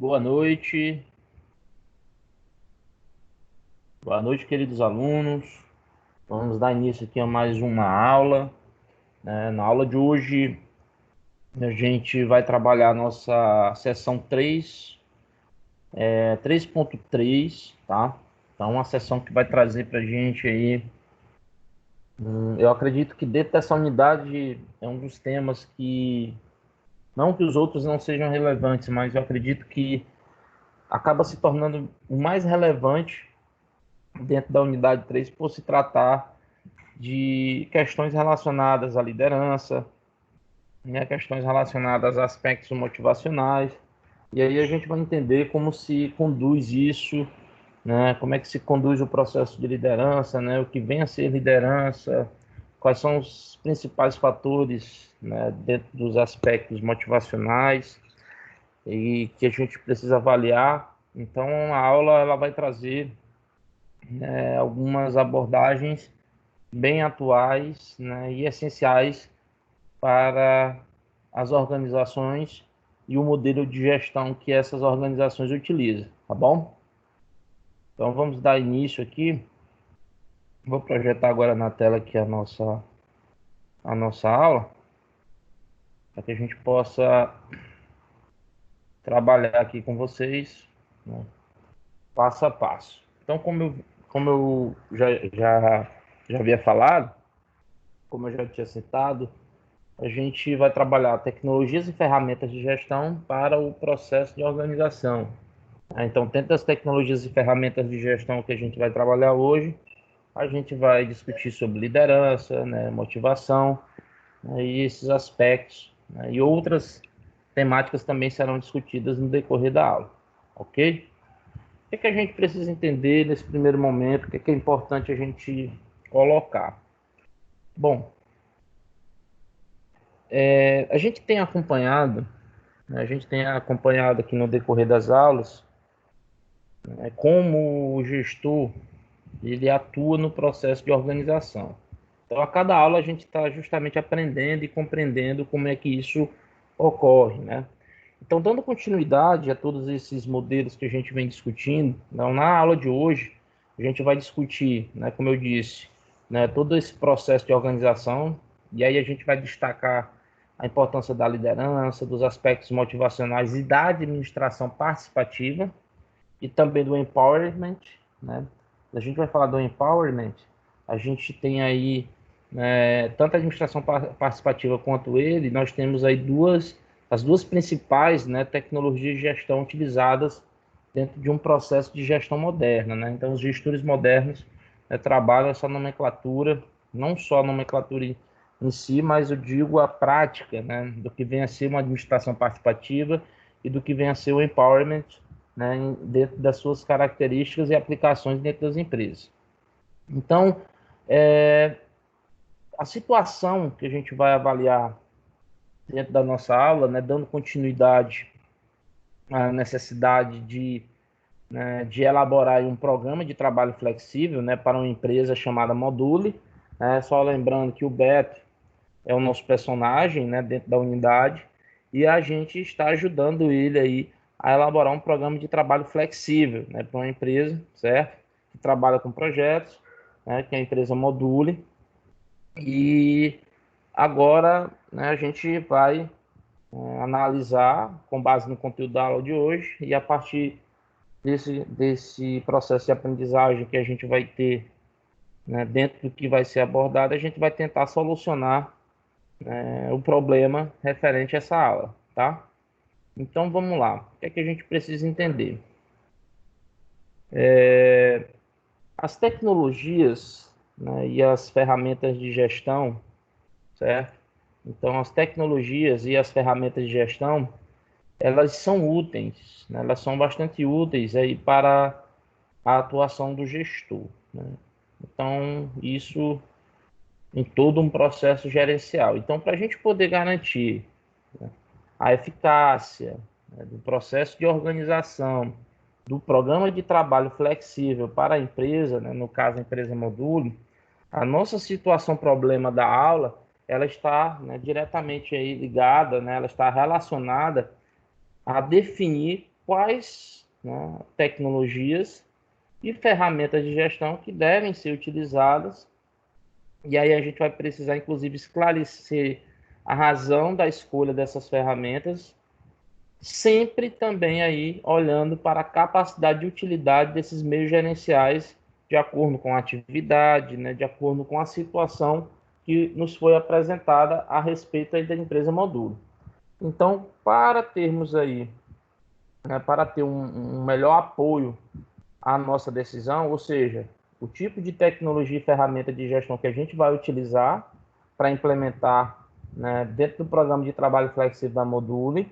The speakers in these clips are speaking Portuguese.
Boa noite, queridos alunos. Vamos dar início aqui a mais uma aula, né? Na aula de hoje, a gente vai trabalhar a nossa seção 3.3, tá? Então, uma seção que vai trazer para a gente aí. Eu acredito que dentro dessa unidade é um dos temas que, não que os outros não sejam relevantes, mas eu acredito que acaba se tornando o mais relevante dentro da unidade 3 por se tratar de questões relacionadas à liderança, né, questões relacionadas a aspectos motivacionais. E aí a gente vai entender como se conduz isso, né, como é que se conduz o processo de liderança, né, o que vem a ser liderança, quais são os principais fatores, né, dentro dos aspectos motivacionais e que a gente precisa avaliar. Então, a aula ela vai trazer algumas abordagens bem atuais, né, e essenciais para as organizações e o modelo de gestão que essas organizações utilizam, tá bom? Então vamos dar início aqui. Vou projetar agora na tela aqui a nossa aula, para que a gente possa trabalhar aqui com vocês, né, passo a passo. Então, como eu já havia falado, como eu já tinha citado, a gente vai trabalhar tecnologias e ferramentas de gestão para o processo de organização. Então, dentro das tecnologias e ferramentas de gestão que a gente vai trabalhar hoje, a gente vai discutir sobre liderança, né, motivação, né, e esses aspectos, né, e outras temáticas também serão discutidas no decorrer da aula, ok? O que a gente precisa entender nesse primeiro momento, o que é importante a gente colocar? Bom, a gente tem acompanhado, né, a gente tem acompanhado aqui no decorrer das aulas, né, como o gestor ele atua no processo de organização. Então, a cada aula a gente está justamente aprendendo e compreendendo como é que isso ocorre, né? Então, dando continuidade a todos esses modelos que a gente vem discutindo, então, na aula de hoje a gente vai discutir, né, como eu disse, né, todo esse processo de organização, e aí a gente vai destacar a importância da liderança, dos aspectos motivacionais e da administração participativa, e também do empowerment, né? A gente vai falar do empowerment, a gente tem aí, né, tanto a administração participativa quanto ele, nós temos aí as duas principais, né, tecnologias de gestão utilizadas dentro de um processo de gestão moderna, né? Então, os gestores modernos, né, trabalham essa nomenclatura, não só a nomenclatura em si, mas eu digo a prática, né, do que vem a ser uma administração participativa e do que vem a ser o empowerment, né, dentro das suas características e aplicações dentro das empresas. Então, a situação que a gente vai avaliar dentro da nossa aula, né, dando continuidade à necessidade de elaborar um programa de trabalho flexível, né, para uma empresa chamada Module, né, só lembrando que o Beto é o nosso personagem, né, dentro da unidade, e a gente está ajudando ele aí a elaborar um programa de trabalho flexível, né, para uma empresa, certo? Que trabalha com projetos, né, que é a empresa Module. E agora, né, a gente vai analisar com base no conteúdo da aula de hoje e a partir desse processo de aprendizagem que a gente vai ter, né, dentro do que vai ser abordado, a gente vai tentar solucionar o problema referente a essa aula, tá? Então vamos lá. O que é que a gente precisa entender? As tecnologias, né, e as ferramentas de gestão, certo? Então as tecnologias e as ferramentas de gestão, elas são úteis, né? Elas são bastante úteis aí para a atuação do gestor, né? Então isso em todo um processo gerencial. Então, para a gente poder garantir a eficácia, né, do processo de organização, do programa de trabalho flexível para a empresa, né, no caso a empresa Module, a nossa situação problema da aula, ela está, né, diretamente aí ligada, né, ela está relacionada a definir quais, né, tecnologias e ferramentas de gestão que devem ser utilizadas. E aí a gente vai precisar, inclusive, esclarecer a razão da escolha dessas ferramentas, sempre também aí olhando para a capacidade de utilidade desses meios gerenciais de acordo com a atividade, né, de acordo com a situação que nos foi apresentada a respeito aí da empresa Modulo. Então, para termos aí, né, para ter um melhor apoio à nossa decisão, ou seja, o tipo de tecnologia e ferramenta de gestão que a gente vai utilizar para implementar, né, dentro do programa de trabalho flexível da Module,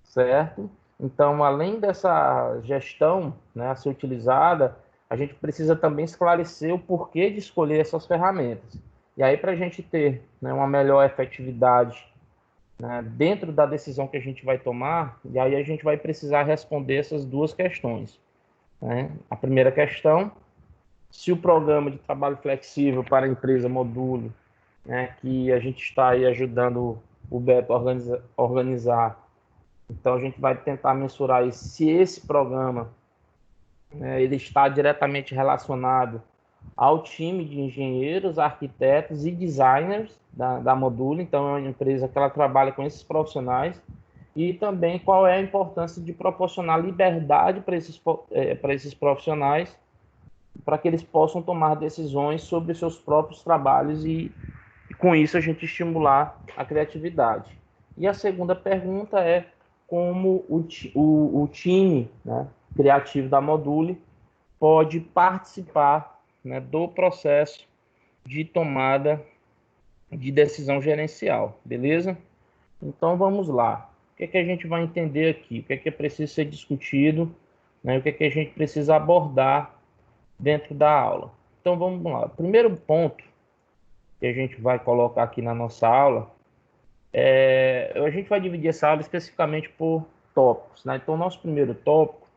certo? Então, além dessa gestão, né, a ser utilizada, a gente precisa também esclarecer o porquê de escolher essas ferramentas. E aí, para a gente ter, né, uma melhor efetividade, né, dentro da decisão que a gente vai tomar, e aí a gente vai precisar responder essas duas questões, né? A primeira questão, se o programa de trabalho flexível para a empresa Modulo, né, que a gente está aí ajudando o Beto a organizar, então a gente vai tentar mensurar aí se esse programa, né, ele está diretamente relacionado ao time de engenheiros, arquitetos e designers da Modulo. Então é uma empresa que ela trabalha com esses profissionais, e também qual é a importância de proporcionar liberdade para esses profissionais, para que eles possam tomar decisões sobre seus próprios trabalhos e com isso a gente estimular a criatividade. E a segunda pergunta é como o time, né, criativo da Module pode participar, né, do processo de tomada de decisão gerencial, beleza? Então vamos lá. O que é que a gente vai entender aqui? O que é preciso ser discutido, né? O que é que a gente precisa abordar dentro da aula? Então vamos lá. O primeiro ponto que a gente vai colocar aqui na nossa aula a gente vai dividir essa aula especificamente por tópicos, né? Então, nosso primeiro tópico,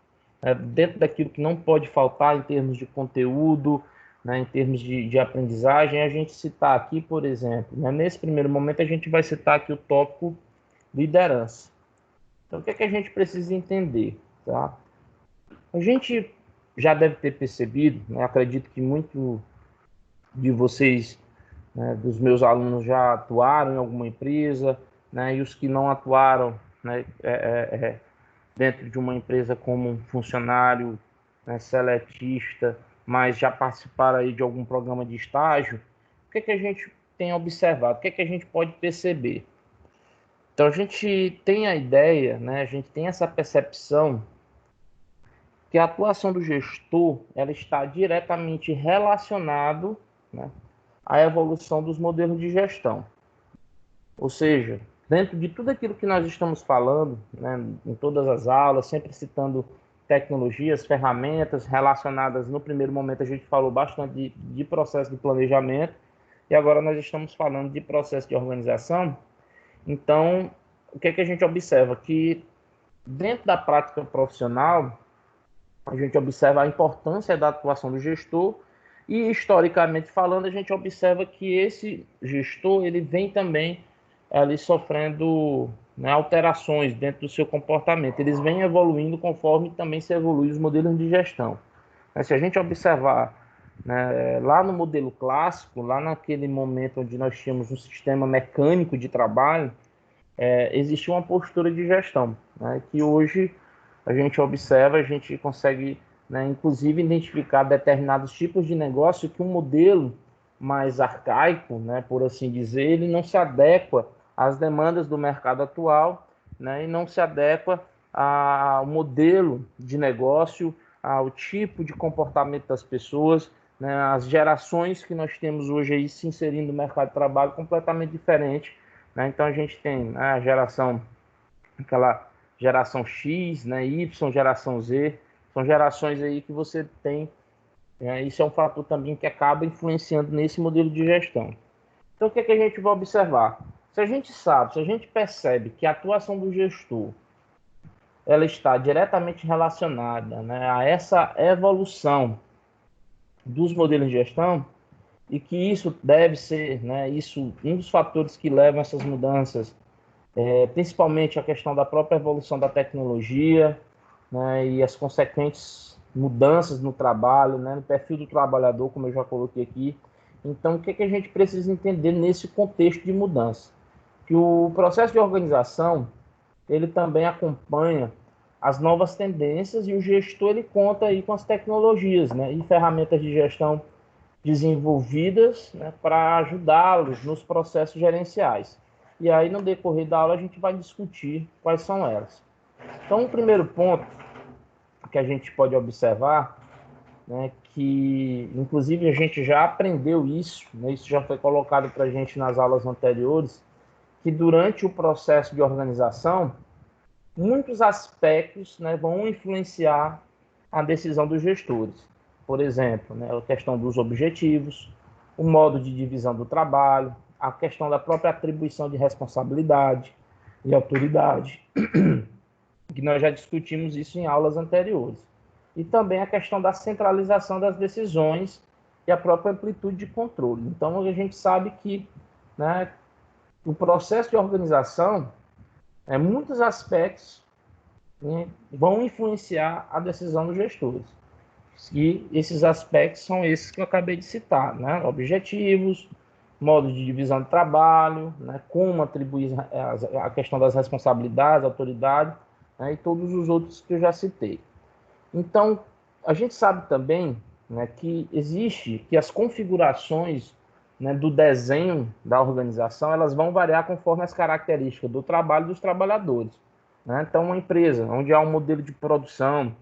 dentro daquilo que não pode faltar em termos de conteúdo, né, em termos de aprendizagem, a gente citar aqui, por exemplo, né, nesse primeiro momento, a gente vai citar aqui o tópico liderança. Então, o que é que a gente precisa entender? Tá? A gente já deve ter percebido, né, acredito que muito de vocês, né, dos meus alunos já atuaram em alguma empresa, né, e os que não atuaram, né, dentro de uma empresa como um funcionário, né, seletista, mas já participaram aí de algum programa de estágio, o que é que a gente tem observado? O que é que a gente pode perceber? Então a gente tem a ideia, né, a gente tem essa percepção que a atuação do gestor ela está diretamente relacionado, né, à evolução dos modelos de gestão. Ou seja, dentro de tudo aquilo que nós estamos falando, né, em todas as aulas, sempre citando tecnologias, ferramentas relacionadas, no primeiro momento a gente falou bastante de processo de planejamento, e agora nós estamos falando de processo de organização. Então, o que é que a gente observa? Que dentro da prática profissional, a gente observa a importância da atuação do gestor e, historicamente falando, a gente observa que esse gestor ele vem também ali sofrendo, né, alterações dentro do seu comportamento. Eles vêm evoluindo conforme também se evolui os modelos de gestão. Mas se a gente observar, né, lá no modelo clássico, lá naquele momento onde nós tínhamos um sistema mecânico de trabalho, existia uma postura de gestão, né, que hoje a gente observa, a gente consegue, né, inclusive identificar determinados tipos de negócio que um modelo mais arcaico, né, por assim dizer, ele não se adequa às demandas do mercado atual, né, e não se adequa ao modelo de negócio, ao tipo de comportamento das pessoas, né, as gerações que nós temos hoje aí se inserindo no mercado de trabalho completamente diferente, né? Então a gente tem, né, a geração, aquela geração X, né, Y, geração Z, são gerações aí que você tem, né, isso é um fator também que acaba influenciando nesse modelo de gestão. Então o que é que a gente vai observar? Se a gente sabe, se a gente percebe que a atuação do gestor ela está diretamente relacionada, né, a essa evolução dos modelos de gestão, e que isso deve ser, né, isso, um dos fatores que levam essas mudanças, principalmente a questão da própria evolução da tecnologia, né, e as consequentes mudanças no trabalho, né, no perfil do trabalhador, como eu já coloquei aqui. Então, o que a gente precisa entender nesse contexto de mudança? Que o processo de organização, ele também acompanha as novas tendências e o gestor ele conta aí com as tecnologias, né, e ferramentas de gestão desenvolvidas, né, para ajudá-los nos processos gerenciais. E aí, no decorrer da aula, a gente vai discutir quais são elas. Então, o primeiro ponto que a gente pode observar, né, que inclusive a gente já aprendeu isso, né, isso já foi colocado para a gente nas aulas anteriores, que durante o processo de organização, muitos aspectos, né, vão influenciar a decisão dos gestores. Por exemplo, né, a questão dos objetivos, o modo de divisão do trabalho, a questão da própria atribuição de responsabilidade e autoridade, que nós já discutimos isso em aulas anteriores. E também a questão da centralização das decisões e a própria amplitude de controle. Então, a gente sabe que, né, o processo de organização, muitos aspectos, né, vão influenciar a decisão dos gestores. E esses aspectos são esses que eu acabei de citar, né? Objetivos, modo de divisão de trabalho, né? Como atribuir a questão das responsabilidades, autoridade, né? E todos os outros que eu já citei. Então, a gente sabe também, né, que as configurações, né, do desenho da organização, elas vão variar conforme as características do trabalho dos trabalhadores, né? Então, uma empresa onde há um modelo de produção,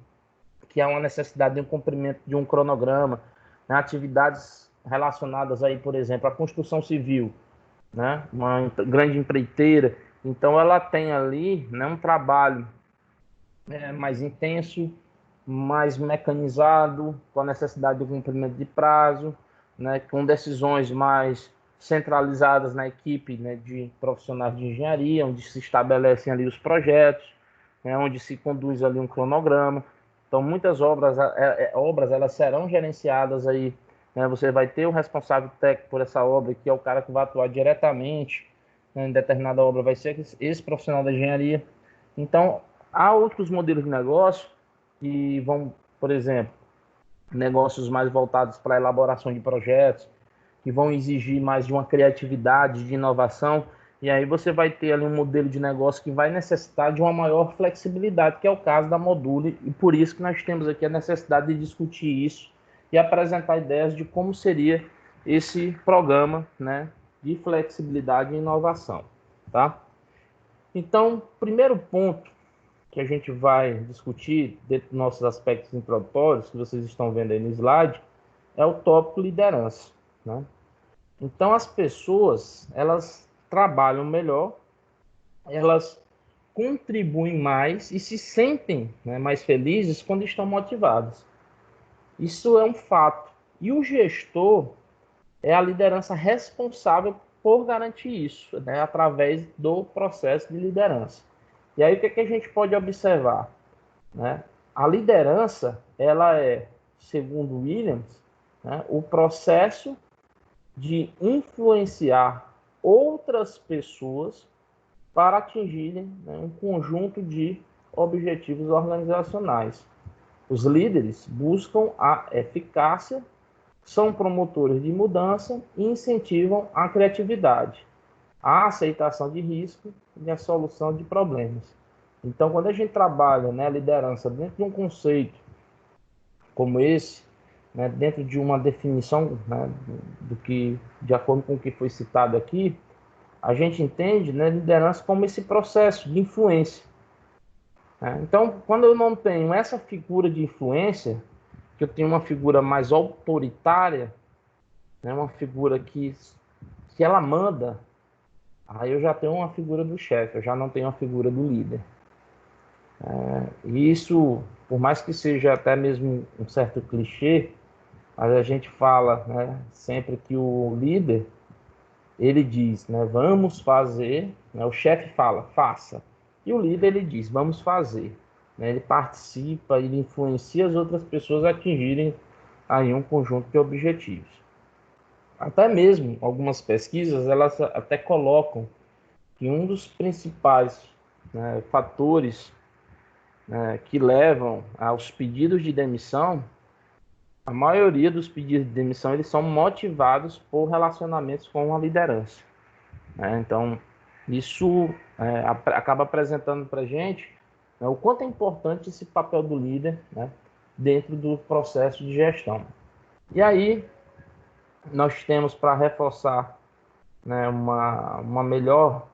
que há uma necessidade de um cumprimento de um cronograma, né, atividades relacionadas aí, por exemplo, à construção civil, né, uma grande empreiteira, então ela tem ali, né, um trabalho mais intenso, mais mecanizado, com a necessidade de cumprimento de prazo, né, com decisões mais centralizadas na equipe, né, de profissionais de engenharia, onde se estabelecem ali os projetos, né, onde se conduz ali um cronograma. Então, muitas obras elas serão gerenciadas aí, né, você vai ter o responsável técnico por essa obra, que é o cara que vai atuar diretamente, né, em determinada obra, vai ser esse profissional da engenharia. Então, há outros modelos de negócio que vão, por exemplo, negócios mais voltados para a elaboração de projetos, que vão exigir mais de uma criatividade, de inovação, e aí você vai ter ali um modelo de negócio que vai necessitar de uma maior flexibilidade, que é o caso da Module, e por isso que nós temos aqui a necessidade de discutir isso e apresentar ideias de como seria esse programa, né, de flexibilidade e inovação, tá? Então, primeiro ponto que a gente vai discutir dentro dos nossos aspectos introdutórios, que vocês estão vendo aí no slide, é o tópico liderança, né? Então, as pessoas, elas trabalham melhor, elas contribuem mais e se sentem, né, mais felizes quando estão motivadas. Isso é um fato. E o gestor é a liderança responsável por garantir isso, né, através do processo de liderança. E aí, o que a gente pode observar? Né? A liderança, ela é, segundo Williams, né, o processo de influenciar outras pessoas para atingirem, né, um conjunto de objetivos organizacionais. Os líderes buscam a eficácia, são promotores de mudança e incentivam a criatividade, a aceitação de risco e a solução de problemas. Então, quando a gente trabalha, né, a liderança dentro de um conceito como esse, né, dentro de uma definição, né, do que, de acordo com o que foi citado aqui, a gente entende, né, liderança como esse processo de influência. Né? Então, quando eu não tenho essa figura de influência, que eu tenho uma figura mais autoritária, né, uma figura que ela manda, aí eu já tenho uma figura do chefe, eu já não tenho a figura do líder. E isso, por mais que seja até mesmo um certo clichê, mas a gente fala, né, sempre que o líder, ele diz, né, vamos fazer, né, o chefe fala, faça, e o líder ele diz, vamos fazer. Né, ele participa, ele influencia as outras pessoas a atingirem aí um conjunto de objetivos. Até mesmo algumas pesquisas, elas até colocam que um dos principais, né, fatores que levam aos pedidos de demissão, a maioria dos pedidos de demissão eles são motivados por relacionamentos com a liderança, né? Então, isso acaba apresentando para a gente, né, o quanto é importante esse papel do líder, né, dentro do processo de gestão. E aí, nós temos para reforçar, né, uma melhor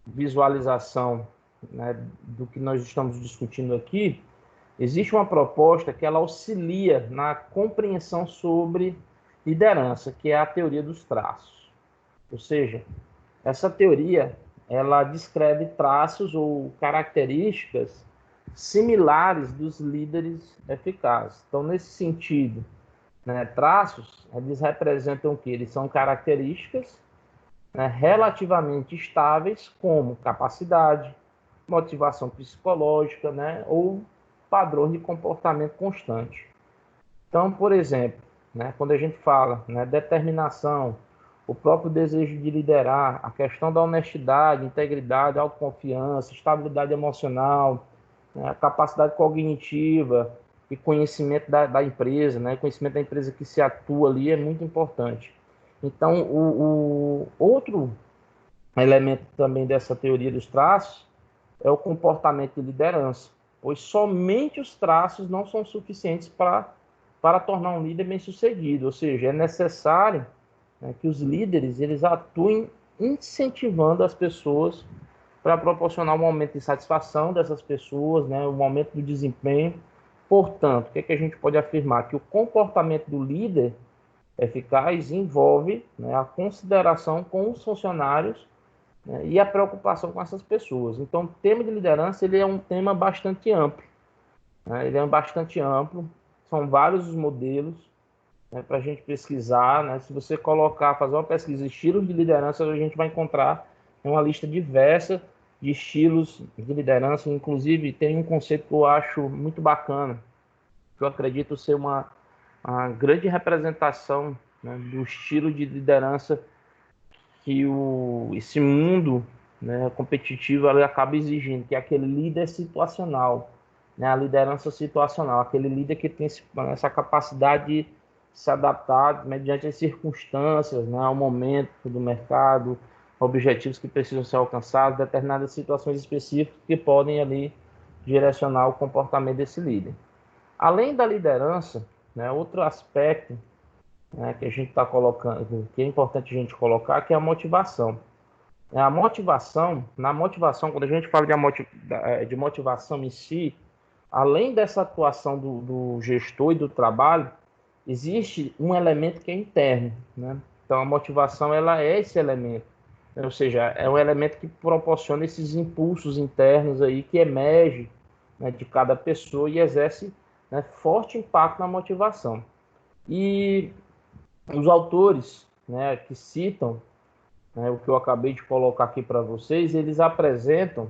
visualização, né, do que nós estamos discutindo aqui. Existe uma proposta que ela auxilia na compreensão sobre liderança, que é a teoria dos traços. Ou seja, essa teoria ela descreve traços ou características similares dos líderes eficazes. Então, nesse sentido, né, traços, eles representam o que? Eles são características, né, relativamente estáveis, como capacidade, motivação psicológica, né, ou padrões de comportamento constante. Então, por exemplo, né, quando a gente fala, né, determinação, o próprio desejo de liderar, a questão da honestidade, integridade, autoconfiança, estabilidade emocional, né, a capacidade cognitiva e conhecimento da empresa, né, conhecimento da empresa que se atua ali é muito importante. Então, o outro elemento também dessa teoria dos traços é o comportamento de liderança, pois somente os traços não são suficientes para tornar um líder bem-sucedido, ou seja, é necessário, né, que os líderes eles atuem incentivando as pessoas para proporcionar um momento de satisfação dessas pessoas, né, um momento do desempenho. Portanto, o que é que a gente pode afirmar? Que o comportamento do líder eficaz envolve, né, a consideração com os funcionários, né, e a preocupação com essas pessoas. Então, o tema de liderança ele é um tema bastante amplo, né? Ele é bastante amplo, são vários os modelos, né, para a gente pesquisar, né? Se você colocar, fazer uma pesquisa de estilos de liderança, a gente vai encontrar uma lista diversa de estilos de liderança. Inclusive, tem um conceito que eu acho muito bacana, que eu acredito ser uma grande representação, né, do estilo de liderança que esse mundo, né, competitivo ele acaba exigindo, que é aquele líder situacional, né, a liderança situacional, aquele líder que tem essa capacidade de se adaptar mediante as circunstâncias, né, ao momento do mercado, objetivos que precisam ser alcançados, determinadas situações específicas que podem ali direcionar o comportamento desse líder. Além da liderança, né, outro aspecto, né, que a gente está colocando, que é importante a gente colocar, que é a motivação. A motivação, na motivação, quando a gente fala de motivação em si, além dessa atuação do gestor e do trabalho, existe um elemento que é interno, né? Então a motivação ela é esse elemento, né? Ou seja, é um elemento que proporciona esses impulsos internos aí que emerge, né, de cada pessoa e exerce, né, forte impacto na motivação. E os autores, né, que citam, né, o que eu acabei de colocar aqui para vocês, eles apresentam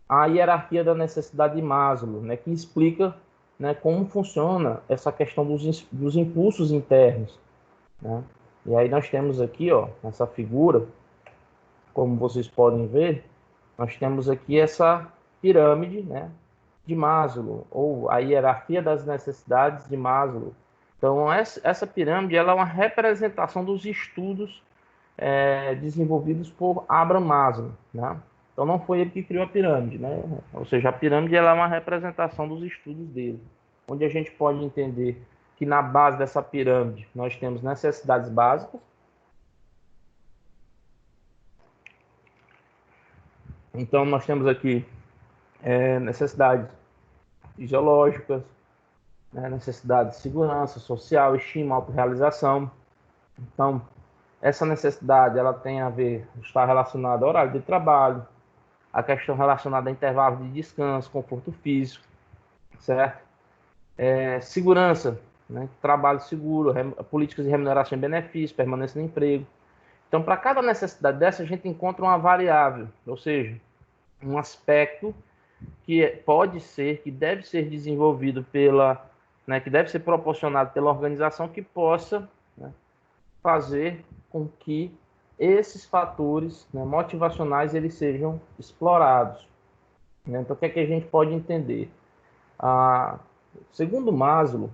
a hierarquia da necessidade de Maslow, né, que explica, né, como funciona essa questão dos impulsos internos, né? E aí nós temos aqui, ó, essa figura, como vocês podem ver, nós temos aqui essa pirâmide, né, de Maslow, ou a hierarquia das necessidades de Maslow. Então, essa pirâmide ela é uma representação dos estudos desenvolvidos por Abraham Maslow, né? Então, não foi ele que criou a pirâmide, né? Ou seja, a pirâmide ela é uma representação dos estudos dele, onde a gente pode entender que na base dessa pirâmide nós temos necessidades básicas. Então, nós temos aqui necessidades fisiológicas, né? Necessidade de segurança social, estima, autorrealização. Então, essa necessidade ela tem a ver, está relacionada ao horário de trabalho, a questão relacionada a intervalo de descanso, conforto físico, certo? Segurança, né? Trabalho seguro, políticas de remuneração e benefícios, permanência no emprego. Então, para cada necessidade dessa, a gente encontra uma variável, ou seja, um aspecto que pode ser, que deve ser desenvolvido né, que deve ser proporcionado pela organização que possa, né, fazer com que esses fatores, né, motivacionais eles sejam explorados, né? Então, o que é que a gente pode entender? Segundo Maslow,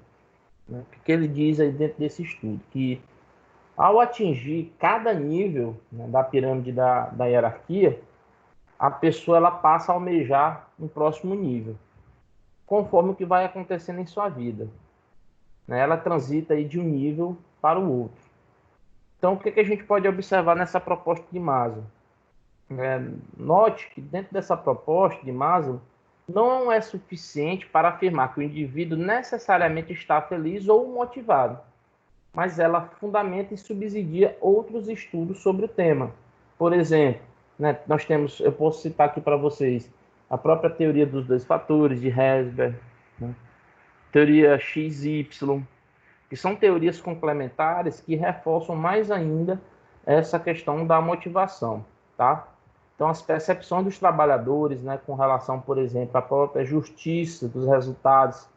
né, o que ele diz aí dentro desse estudo, que ao atingir cada nível, né, da pirâmide da hierarquia, a pessoa ela passa a almejar um próximo nível, conforme o que vai acontecendo em sua vida, né? Ela transita aí de um nível para o outro. Então, o que a gente pode observar nessa proposta de Maslow? Note que dentro dessa proposta de Maslow, não é suficiente para afirmar que o indivíduo necessariamente está feliz ou motivado, mas ela fundamenta e subsidia outros estudos sobre o tema. Por exemplo, né, eu posso citar aqui para vocês a própria teoria dos dois fatores de Herzberg, né, teoria XY, que são teorias complementares que reforçam mais ainda essa questão da motivação, tá? Então, as percepções dos trabalhadores, né, com relação, por exemplo, à própria justiça dos resultados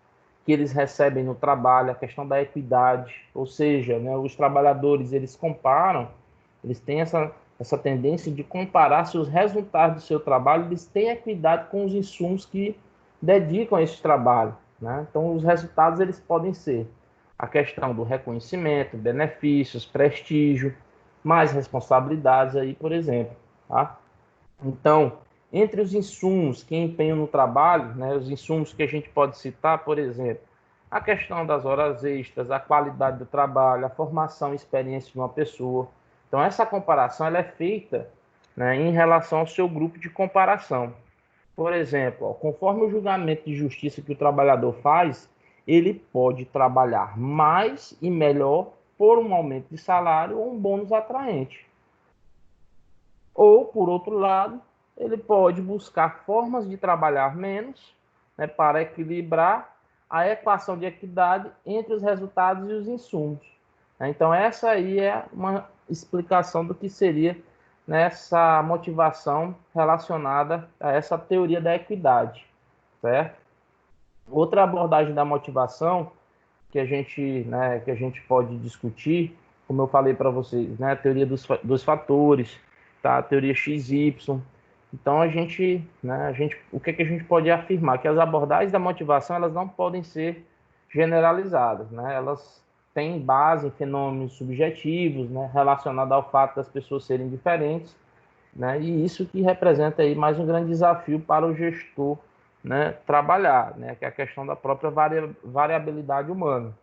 que eles recebem no trabalho, a questão da equidade, ou seja, né, os trabalhadores, eles comparam, eles têm essa tendência de comparar se os resultados do seu trabalho, eles têm equidade com os insumos que dedicam a esse trabalho, né? Então, os resultados, eles podem ser a questão do reconhecimento, benefícios, prestígio, mais responsabilidades aí, por exemplo, tá? Então, entre os insumos que empenham no trabalho, né, os insumos que a gente pode citar, por exemplo, a questão das horas extras, a qualidade do trabalho, a formação e experiência de uma pessoa. Então, essa comparação ela é feita, né, em relação ao seu grupo de comparação. Por exemplo, ó, conforme o julgamento de justiça que o trabalhador faz, ele pode trabalhar mais e melhor por um aumento de salário ou um bônus atraente. Ou, por outro lado, ele pode buscar formas de trabalhar menos, né, para equilibrar a equação de equidade entre os resultados e os insumos. Então, essa aí é uma explicação do que seria nessa motivação relacionada a essa teoria da equidade, certo? Outra abordagem da motivação que a gente pode discutir, como eu falei para vocês, né, a teoria dos fatores, tá? A teoria XY. Então o que a gente pode afirmar? Que as abordagens da motivação elas não podem ser generalizadas, né? Elas têm base em fenômenos subjetivos, né, relacionados ao fato das pessoas serem diferentes, né? E isso que representa aí mais um grande desafio para o gestor, né, trabalhar, né, que é a questão da própria variabilidade humana.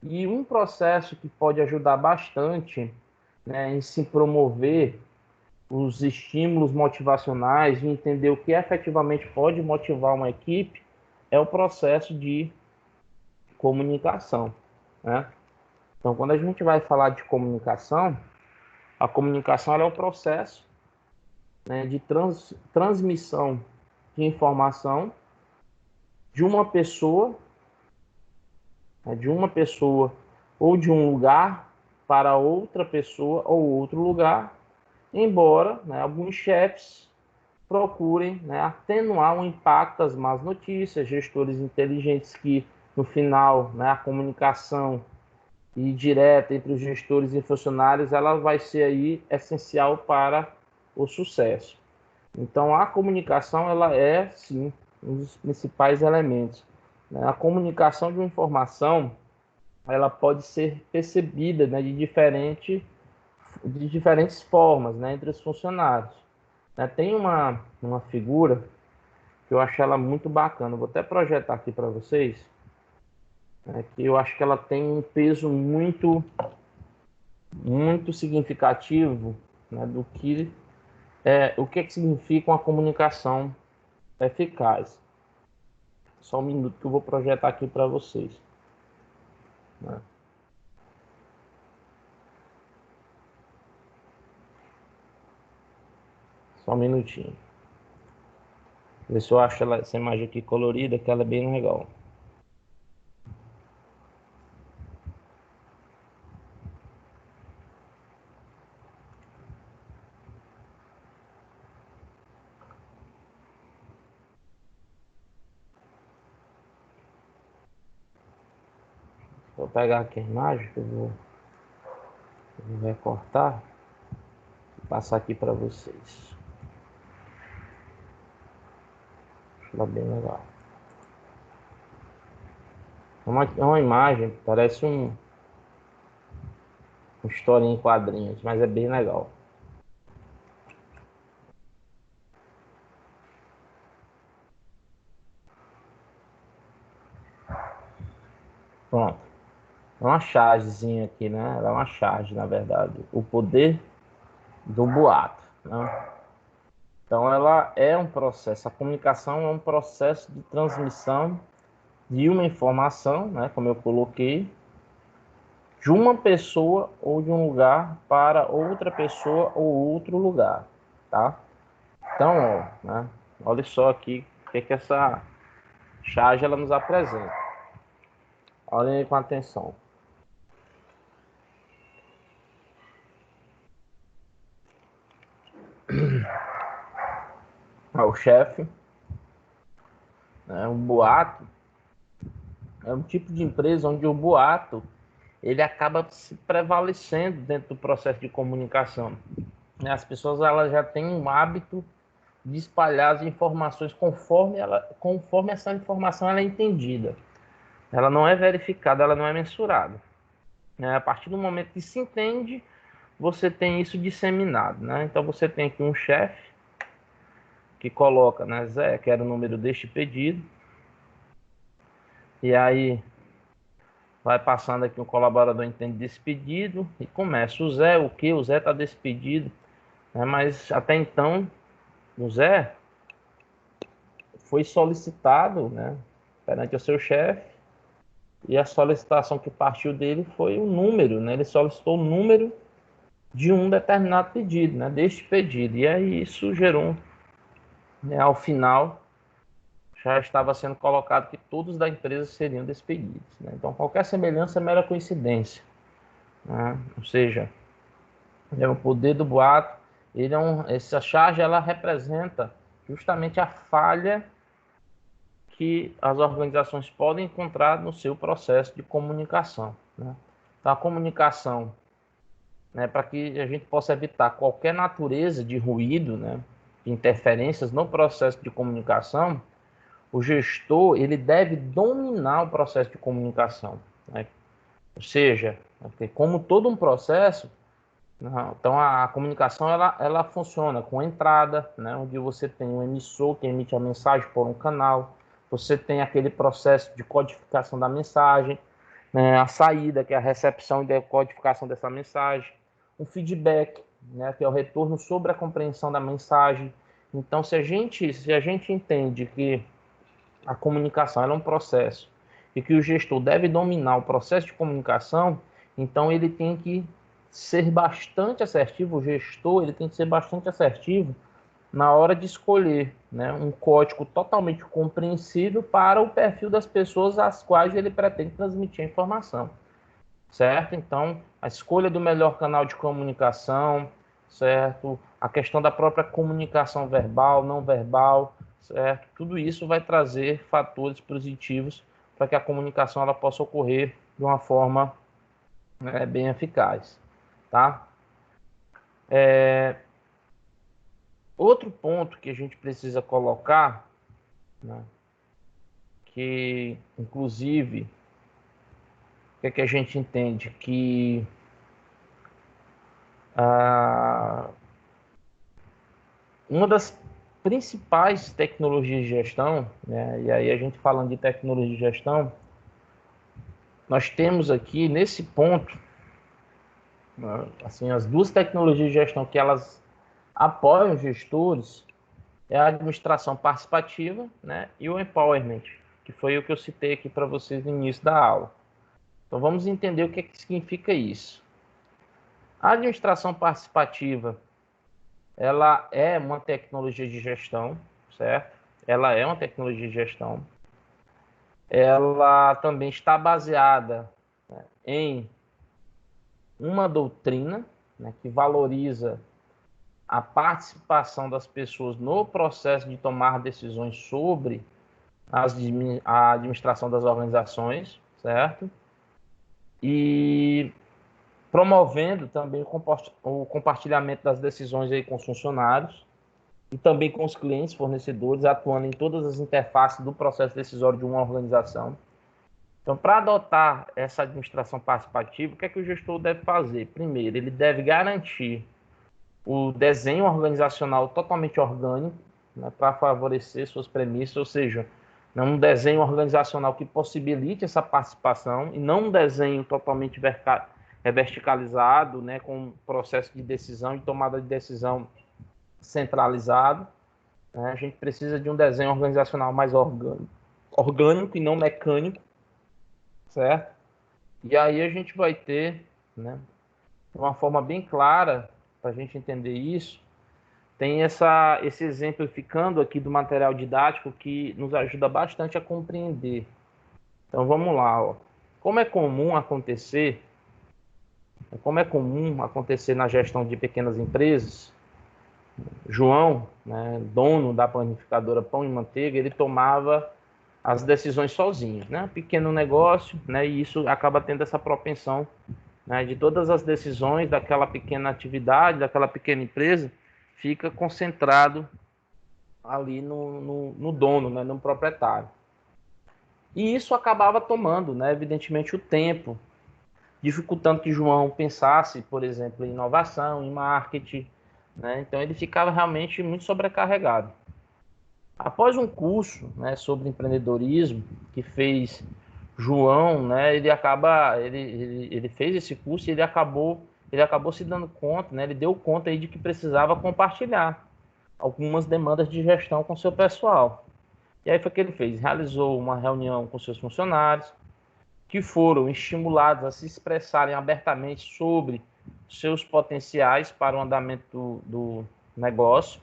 E um processo que pode ajudar bastante, né, em se promover os estímulos motivacionais e entender o que efetivamente pode motivar uma equipe é o processo de comunicação, né? Então, quando a gente vai falar de comunicação, a comunicação ela é o processo, né, de transmissão de informação de uma pessoa, né, de uma pessoa ou de um lugar para outra pessoa ou outro lugar, embora, né, alguns chefes procurem, né, atenuar o impacto das más notícias, gestores inteligentes que, no final, né, a comunicação e direta entre os gestores e funcionários, ela vai ser aí essencial para o sucesso. Então, a comunicação, ela é, sim, um dos principais elementos. A comunicação de uma informação, ela pode ser percebida, né, de diferentes formas, né, entre os funcionários. Tem uma figura que eu acho ela muito bacana. Vou até projetar aqui para vocês, né, que eu acho que ela tem um peso muito significativo, né, do que o que significa uma comunicação eficaz. Só um minuto que eu vou projetar aqui para vocês, né? Só um minutinho. Ver se eu acho essa imagem aqui colorida, que ela é bem legal. Vou pegar aqui a imagem que eu vou recortar e passar aqui para vocês. Acho ela bem legal. uma imagem, parece uma historinha em quadrinhos, mas é bem legal. Pronto. É uma chargezinha aqui, né? Ela é uma charge, na verdade. O poder do boato, né? Então, ela é um processo. A comunicação é um processo de transmissão de uma informação, né? Como eu coloquei, de uma pessoa ou de um lugar para outra pessoa ou outro lugar, tá? Então, ó, né? Olha só aqui o que essa charge ela nos apresenta. Olhem aí com atenção. O chefe, né? Um boato é um tipo de empresa onde o boato ele acaba se prevalecendo dentro do processo de comunicação. As pessoas elas já têm um hábito de espalhar as informações conforme essa informação ela é entendida. Ela não é verificada, ela não é mensurada. A partir do momento que se entende, você tem isso disseminado. Né? Então você tem aqui um chefe que coloca, né, Zé, que era o número deste pedido, e aí vai passando aqui, o colaborador entende desse pedido e começa. O Zé, o que? O Zé está despedido. Mas até então, o Zé foi solicitado, né, perante o seu chefe, e a solicitação que partiu dele foi o número, né? Ele solicitou o número de um determinado pedido, né, deste pedido. E aí isso gerou, né, ao final, já estava sendo colocado que todos da empresa seriam despedidos. Né? Então, qualquer semelhança é mera coincidência. Né? Ou seja, é o poder do boato. Essa charge ela representa justamente a falha que as organizações podem encontrar no seu processo de comunicação. Né? Então, a comunicação, né, para que a gente possa evitar qualquer natureza de ruído, né, de interferências no processo de comunicação, o gestor ele deve dominar o processo de comunicação. Né? Ou seja, como todo um processo, então a comunicação ela funciona com entrada, né, onde você tem um emissor que emite a mensagem por um canal, você tem aquele processo de codificação da mensagem, né, a saída, que é a recepção e decodificação dessa mensagem, um feedback, né, que é o retorno sobre a compreensão da mensagem. Então, se a gente entende que a comunicação é um processo e que o gestor deve dominar o processo de comunicação, então ele tem que ser bastante assertivo, o gestor ele tem que ser bastante assertivo na hora de escolher, né, um código totalmente compreensível para o perfil das pessoas às quais ele pretende transmitir a informação, certo? Então, a escolha do melhor canal de comunicação, certo? A questão da própria comunicação verbal, não verbal, certo? Tudo isso vai trazer fatores positivos para que a comunicação ela possa ocorrer de uma forma, né, bem eficaz, tá? Outro ponto que a gente precisa colocar, né, que inclusive o que, é que a gente entende que uma das principais tecnologias de gestão, né, e aí a gente falando de tecnologia de gestão, nós temos aqui nesse ponto, né, assim, as duas tecnologias de gestão que elas apoiam os gestores é a administração participativa, né, e o empowerment, que foi o que eu citei aqui para vocês no início da aula. Então vamos entender o que, que significa isso. A administração participativa, ela é uma tecnologia de gestão, certo? Ela é uma tecnologia de gestão. Ela também está baseada, né, em uma doutrina, né, que valoriza a participação das pessoas no processo de tomar decisões sobre a administração das organizações, certo? E promovendo também o compartilhamento das decisões aí com os funcionários e também com os clientes, fornecedores, atuando em todas as interfaces do processo decisório de uma organização. Então, para adotar essa administração participativa, o que é que o gestor deve fazer? Primeiro, ele deve garantir o desenho organizacional totalmente orgânico, né, para favorecer suas premissas, ou seja, um desenho organizacional que possibilite essa participação e não um desenho totalmente verticalizado, né, com processo de decisão e tomada de decisão centralizado. Né? A gente precisa de um desenho organizacional mais orgânico e não mecânico, certo? E aí a gente vai ter, né, uma forma bem clara para a gente entender isso. Tem esse exemplificando aqui do material didático que nos ajuda bastante a compreender. Então vamos lá, ó. Como é comum acontecer na gestão de pequenas empresas, João, né, dono da panificadora Pão e Manteiga, ele tomava as decisões sozinho, né? Pequeno negócio, né? E isso acaba tendo essa propensão, né, de todas as decisões daquela pequena atividade, daquela pequena empresa, fica concentrado ali no dono, né, no proprietário. E isso acabava tomando, né, evidentemente, o tempo, dificultando que João pensasse, por exemplo, em inovação, em marketing, né? Então ele ficava realmente muito sobrecarregado. Após um curso, né, sobre empreendedorismo que fez João, né, ele fez esse curso e ele acabou se dando conta, né, ele deu conta aí de que precisava compartilhar algumas demandas de gestão com seu pessoal. E aí foi o que ele fez, realizou uma reunião com seus funcionários, que foram estimulados a se expressarem abertamente sobre seus potenciais para o andamento do negócio.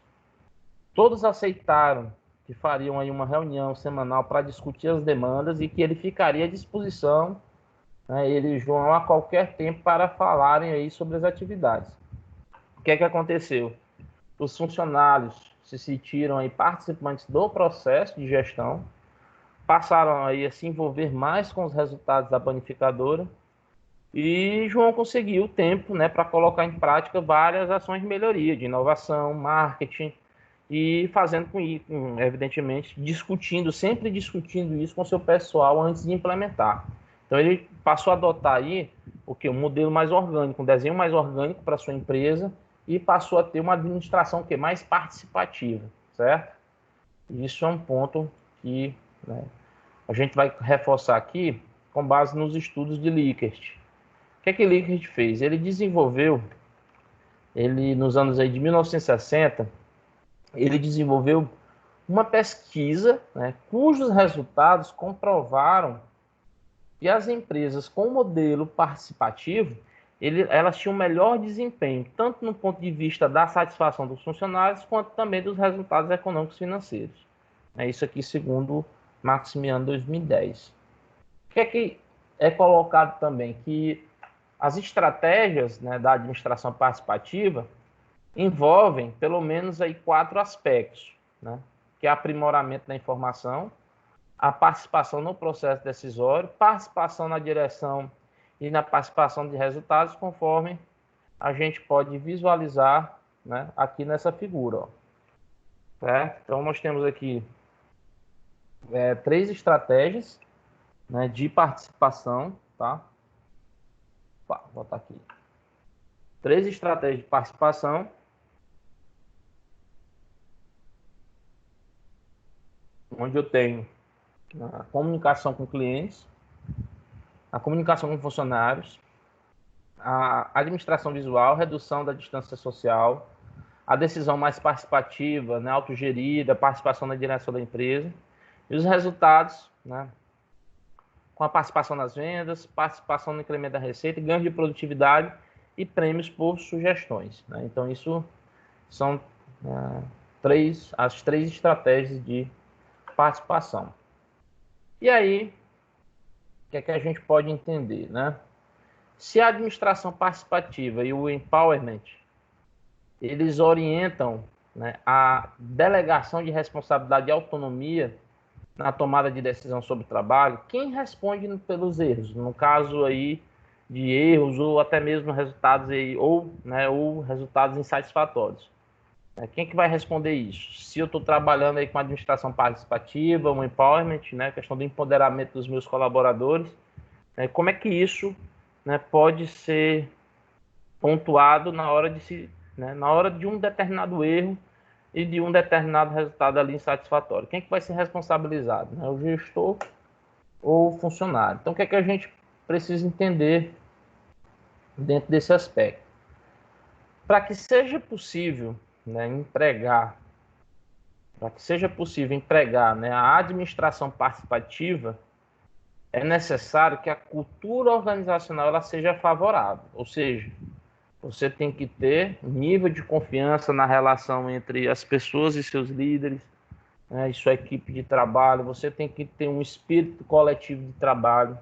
Todos aceitaram que fariam aí uma reunião semanal para discutir as demandas e que ele ficaria à disposição, né, ele e João, a qualquer tempo para falarem aí sobre as atividades. O que é que aconteceu? Os funcionários se sentiram aí participantes do processo de gestão, passaram aí a se envolver mais com os resultados da panificadora e João conseguiu tempo, né, para colocar em prática várias ações de melhoria, de inovação, marketing, e fazendo com isso, evidentemente, sempre discutindo isso com o seu pessoal antes de implementar. Então ele passou a adotar aí um modelo mais orgânico, um desenho mais orgânico para a sua empresa e passou a ter uma administração mais participativa, certo? Isso é um ponto que, né, a gente vai reforçar aqui com base nos estudos de Likert. O que é que Likert fez? Ele nos anos aí de 1960, ele desenvolveu uma pesquisa, né, cujos resultados comprovaram que as empresas com modelo participativo, elas tinham melhor desempenho, tanto no ponto de vista da satisfação dos funcionários, quanto também dos resultados econômicos financeiros. É isso aqui segundo Maximiano 2010. O que é colocado também? Que as estratégias, né, da administração participativa envolvem pelo menos aí 4 aspectos, né? Que é aprimoramento da informação, a participação no processo decisório, participação na direção e na participação de resultados, conforme a gente pode visualizar, né, aqui nessa figura. Ó. Certo? Então, nós temos aqui 3 estratégias, né, de participação. Tá? Vou botar aqui. 3 estratégias de participação, onde eu tenho a comunicação com clientes, a comunicação com funcionários, a administração visual, redução da distância social, a decisão mais participativa, né, autogerida, participação na direção da empresa, e os resultados, né, com a participação nas vendas, participação no incremento da receita, ganho de produtividade e prêmios por sugestões. Né? Então, isso são as 3 estratégias de participação. E aí, o que é que a gente pode entender, né? Se a administração participativa e o empowerment, eles orientam, né, a delegação de responsabilidade e autonomia na tomada de decisão sobre o trabalho, quem responde pelos erros? No caso aí de erros ou até mesmo resultados aí, ou resultados insatisfatórios. Quem que vai responder isso? Se eu estou trabalhando aí com administração participativa, um empowerment, né, questão do empoderamento dos meus colaboradores, como é que isso, né, pode ser pontuado na hora na hora de um determinado erro e de um determinado resultado ali insatisfatório? Quem é que vai ser responsabilizado? Né? O gestor ou o funcionário? Então, o que é que a gente precisa entender dentro desse aspecto? Para que seja possível, né, empregar, né, a administração participativa, é necessário que a cultura organizacional ela seja favorável, ou seja, você tem que ter nível de confiança na relação entre as pessoas e seus líderes, né, e sua equipe de trabalho. Você tem que ter um espírito coletivo de trabalho,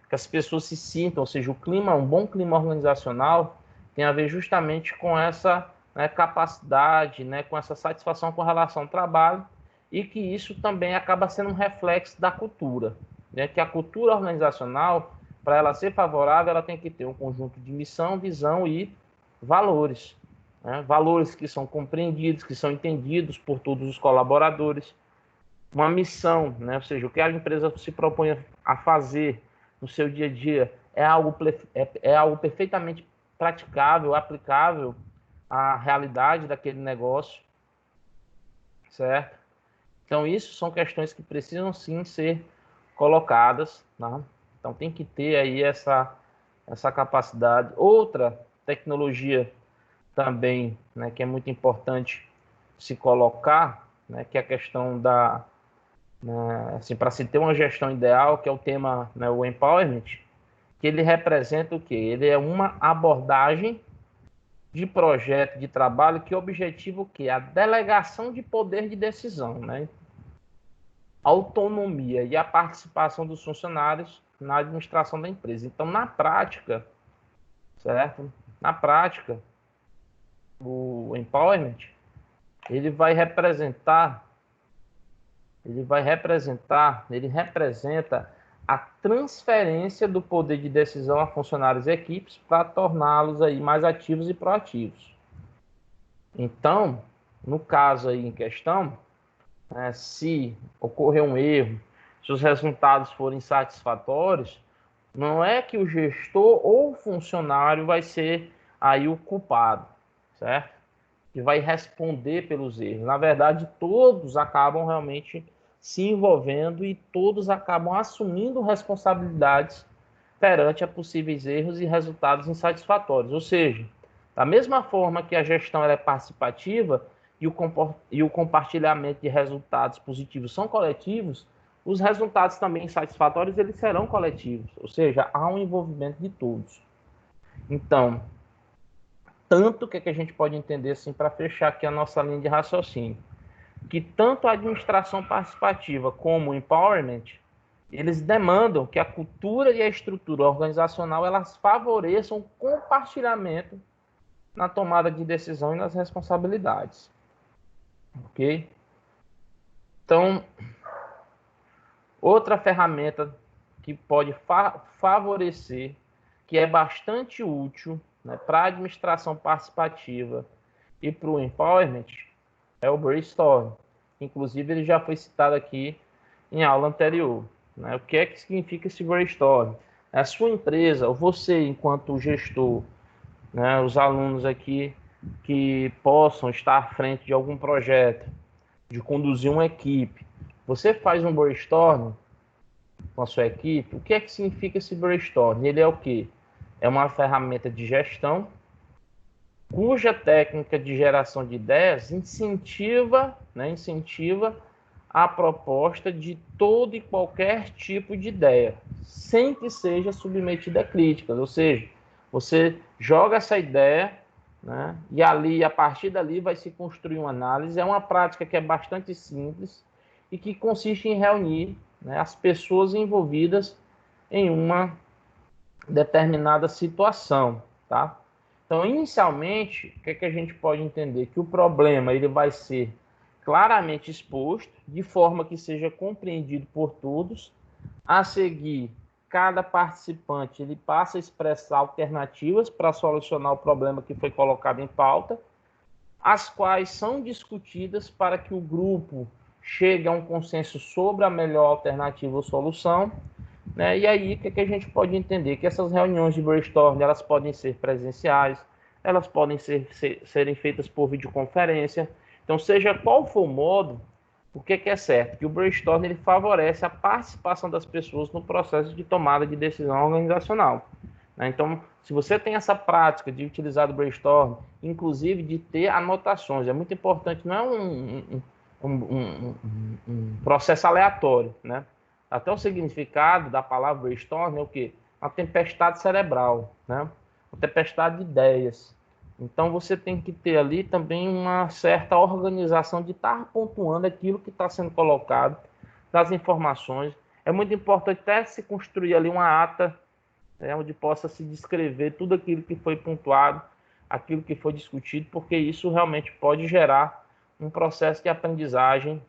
que as pessoas se sintam, ou seja, um bom clima organizacional tem a ver justamente com essa, né, capacidade, né, com essa satisfação com relação ao trabalho, e que isso também acaba sendo um reflexo da cultura, né, que a cultura organizacional, para ela ser favorável, ela tem que ter um conjunto de missão, visão e valores, né, valores que são compreendidos, que são entendidos por todos os colaboradores, uma missão, né? Ou seja, o que a empresa se propõe a fazer no seu dia a dia é algo perfeitamente praticável, aplicável à realidade daquele negócio, certo? Então, isso são questões que precisam sim ser colocadas, né? Então, tem que ter aí essa capacidade. Outra tecnologia também, né, que é muito importante se colocar, né, que é a questão assim, para se ter uma gestão ideal, que é o tema, né, o empowerment, que ele representa o quê? Ele é uma abordagem de projeto de trabalho que objetiva o quê? A delegação de poder de decisão, né? A autonomia e a participação dos funcionários na administração da empresa. Então, na prática, certo? Na prática, o empowerment, ele vai representar ele representa a transferência do poder de decisão a funcionários e equipes para torná-los aí mais ativos e proativos. Então, no caso aí em questão, né, se ocorrer um erro, se os resultados forem satisfatórios, não é que o gestor ou o funcionário vai ser aí o culpado, certo? Que vai responder pelos erros. Na verdade, todos acabam realmente se envolvendo e todos acabam assumindo responsabilidades perante a possíveis erros e resultados insatisfatórios. Ou seja, da mesma forma que a gestão ela é participativa e o compartilhamento de resultados positivos são coletivos, os resultados também insatisfatórios eles serão coletivos. Ou seja, há um envolvimento de todos. Então, tanto que a gente pode entender assim para fechar aqui a nossa linha de raciocínio, que tanto a administração participativa como o empowerment, eles demandam que a cultura e a estrutura organizacional elas favoreçam o compartilhamento na tomada de decisão e nas responsabilidades, ok? Então, outra ferramenta que pode favorecer, que é bastante útil, né, para a administração participativa e para o empowerment, é o brainstorm. Inclusive, ele já foi citado aqui em aula anterior. Né? O que é que significa esse brainstorm? A sua empresa, ou você, enquanto gestor, né, os alunos aqui que possam estar à frente de algum projeto, de conduzir uma equipe, você faz um brainstorm com a sua equipe. O que é que significa esse brainstorm? Ele é o quê? É uma ferramenta de gestão cuja técnica de geração de ideias incentiva a proposta de todo e qualquer tipo de ideia, sem que seja submetida a críticas. Ou seja, você joga essa ideia, né, e ali, a partir dali, vai se construir uma análise. É uma prática que é bastante simples e que consiste em reunir, né, as pessoas envolvidas em uma determinada situação, tá? Então, inicialmente, o que é que a gente pode entender? Que o problema ele vai ser claramente exposto, de forma que seja compreendido por todos. A seguir, cada participante ele passa a expressar alternativas para solucionar o problema que foi colocado em pauta. as quais são discutidas para que o grupo chegue a um consenso sobre a melhor alternativa ou solução, né? E aí, o que a gente pode entender? Que essas reuniões de brainstorming, elas podem ser presenciais, elas podem serem feitas por videoconferência. Então, seja qual for o modo, o que é certo? Que o brainstorming ele favorece a participação das pessoas no processo de tomada de decisão organizacional. Então, se você tem essa prática de utilizar o brainstorm, inclusive de ter anotações, é muito importante, não é um processo aleatório, né? Até o significado da palavra brainstorm é o quê? Uma tempestade cerebral, né? Uma tempestade de ideias. Então, você tem que ter ali também uma certa organização de estar pontuando aquilo que está sendo colocado, das informações. É muito importante até se construir ali uma ata, onde possa se descrever tudo aquilo que foi pontuado, aquilo que foi discutido, porque isso realmente pode gerar um processo de aprendizagem,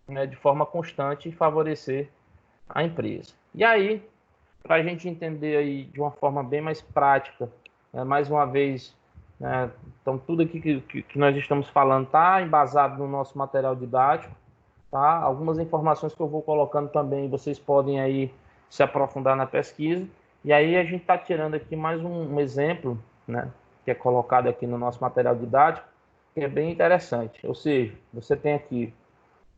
né, de forma constante e favorecer a empresa. E aí, para a gente entender aí de uma forma bem mais prática, né, mais uma vez, né, então tudo aqui que nós estamos falando está embasado no nosso material didático, tá? Algumas informações que eu vou colocando também, vocês podem aí se aprofundar na pesquisa. E aí a gente está tirando aqui mais um exemplo, né, que é colocado aqui no nosso material didático, que é bem interessante. Ou seja, você tem aqui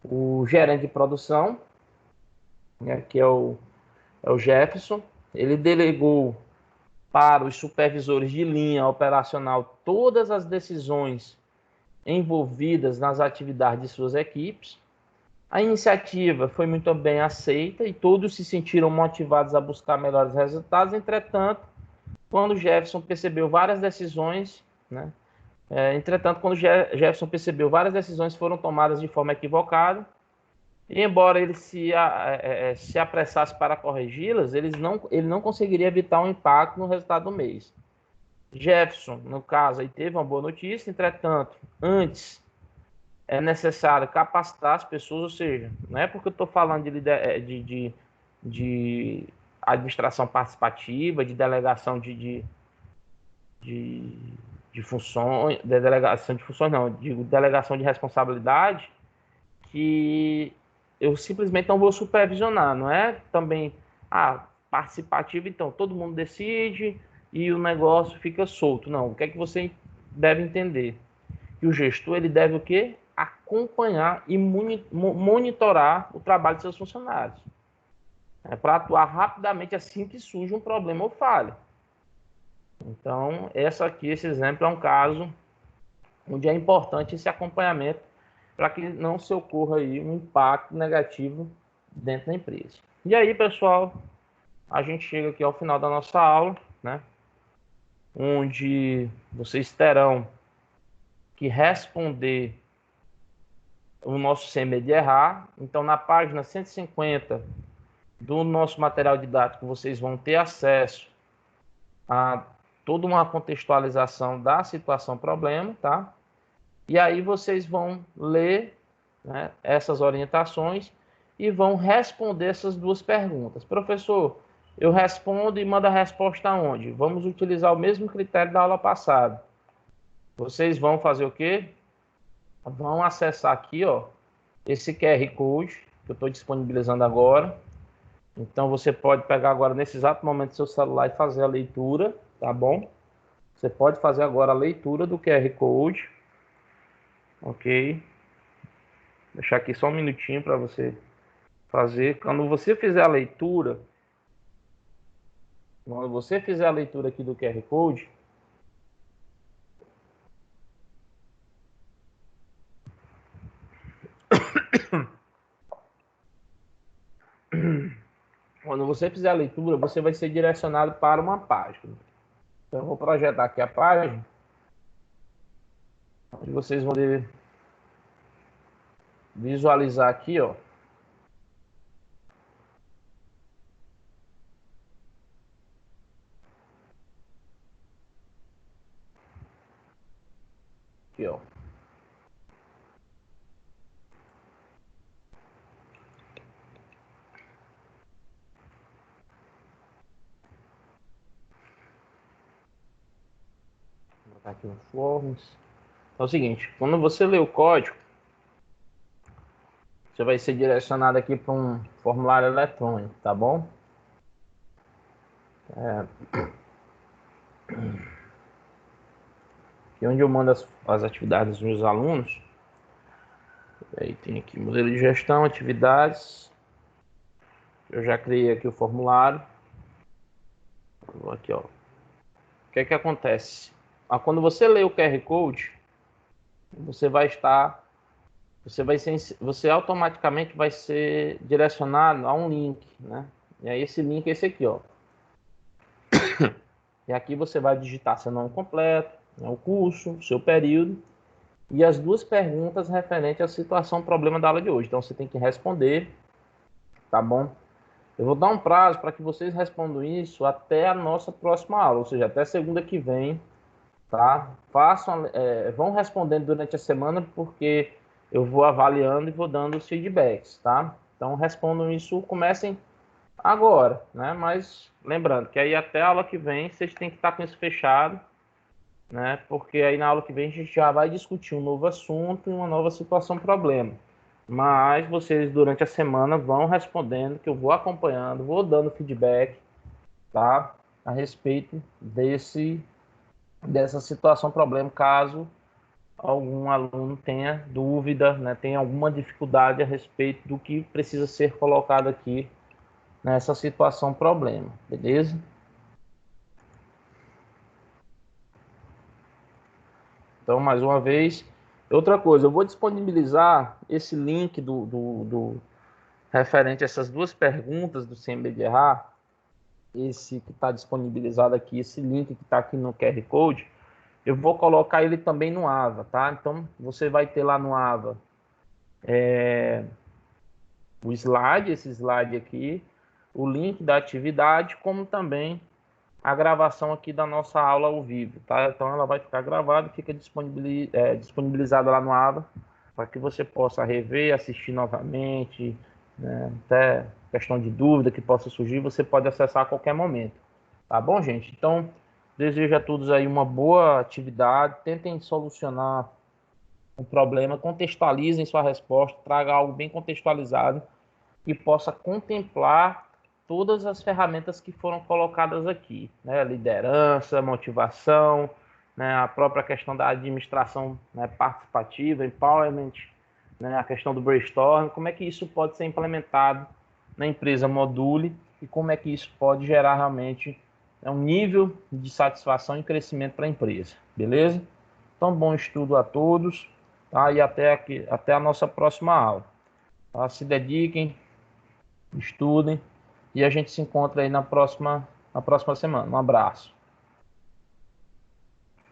o gerente de produção, né, que é o Jefferson. Ele delegou para os supervisores de linha operacional todas as decisões envolvidas nas atividades de suas equipes. A iniciativa foi muito bem aceita e todos se sentiram motivados a buscar melhores resultados. Entretanto, quando Jefferson percebeu várias decisões, né? Entretanto, quando Jefferson percebeu várias decisões foram tomadas de forma equivocada, e embora ele se apressasse para corrigi-las, ele não conseguiria evitar um impacto no resultado do mês. Jefferson, no caso, aí teve uma boa notícia, entretanto, antes é necessário capacitar as pessoas, ou seja, não é porque eu estou falando de administração participativa, de delegação de, de funções, de delegação de funções não, de delegação de responsabilidade, que eu simplesmente não vou supervisionar, não é também participativo, então todo mundo decide e o negócio fica solto. Não, o que é que você deve entender? Que o gestor ele deve o quê? Acompanhar e monitorar o trabalho de seus funcionários. Para atuar rapidamente assim que surge um problema ou falha. Então, esse exemplo é um caso onde é importante esse acompanhamento para que não se ocorra aí um impacto negativo dentro da empresa. E aí, pessoal, a gente chega aqui ao final da nossa aula, né? Onde vocês terão que responder o nosso sem medo de errar. Então, na página 150 do nosso material didático, vocês vão ter acesso a toda uma contextualização da situação problema, tá? E aí vocês vão ler, né, essas orientações e vão responder essas duas perguntas. Professor, eu respondo e mando a resposta aonde? Vamos utilizar o mesmo critério da aula passada. Vocês vão fazer o quê? Vão acessar aqui, ó, esse QR Code que eu estou disponibilizando agora. Então você pode pegar agora nesse exato momento seu celular e fazer a leitura, tá bom? Você pode fazer agora a leitura do QR Code, ok? Deixar aqui só um minutinho para você fazer. Quando você fizer a leitura aqui do QR Code, quando você fizer a leitura, você vai ser direcionado para uma página. Então eu vou projetar aqui a página, onde vocês vão poder visualizar aqui, ó. Aqui, ó. Vou botar aqui no Forms. É o seguinte, quando você lê o código, você vai ser direcionado aqui para um formulário eletrônico, tá bom? Aqui onde eu mando as atividades dos meus alunos. Aí tem aqui modelo de gestão, atividades. Eu já criei aqui o formulário. Aqui, ó. O que é que acontece? Quando você lê o QR Code, você vai estar, você automaticamente vai ser direcionado a um link, né? E aí esse link é esse aqui, ó. E aqui você vai digitar seu nome completo, né, o curso, seu período e as duas perguntas referentes à situação, problema da aula de hoje. Então você tem que responder, tá bom? Eu vou dar um prazo para que vocês respondam isso até a nossa próxima aula, ou seja, até segunda que vem, tá? Vão respondendo durante a semana, porque eu vou avaliando e vou dando os feedbacks, tá? Então respondam isso, comecem agora, né? Mas lembrando que aí até a aula que vem vocês têm que estar com isso fechado, né? Porque aí na aula que vem a gente já vai discutir um novo assunto e uma nova situação, problema. Mas vocês durante a semana vão respondendo, que eu vou acompanhando, vou dando feedback, tá? A respeito dessa situação, problema, caso algum aluno tenha dúvida, né? Tenha alguma dificuldade a respeito do que precisa ser colocado aqui nessa situação, problema, beleza? Então, mais uma vez, outra coisa, eu vou disponibilizar esse link do referente a essas duas perguntas do CMBDA, esse que está disponibilizado aqui, esse link que está aqui no QR Code, eu vou colocar ele também no AVA, tá? Então, você vai ter lá no AVA o slide, esse slide aqui, o link da atividade, como também a gravação aqui da nossa aula ao vivo, tá? Então ela vai ficar gravada, fica disponibilizada lá no AVA, para que você possa rever, assistir novamente, né? Até questão de dúvida que possa surgir, você pode acessar a qualquer momento. Tá bom, gente? Então, desejo a todos aí uma boa atividade, tentem solucionar o problema, contextualizem sua resposta, traga algo bem contextualizado e possa contemplar todas as ferramentas que foram colocadas aqui, né? Liderança, motivação, né? A própria questão da administração, né, participativa, empowerment, né? A questão do brainstorm, como é que isso pode ser implementado na empresa Module e como é que isso pode gerar realmente, né, um nível de satisfação e crescimento para a empresa, beleza? Então, bom estudo a todos, tá? E até a nossa próxima aula. Tá? Se dediquem, estudem e a gente se encontra aí na próxima semana. Um abraço.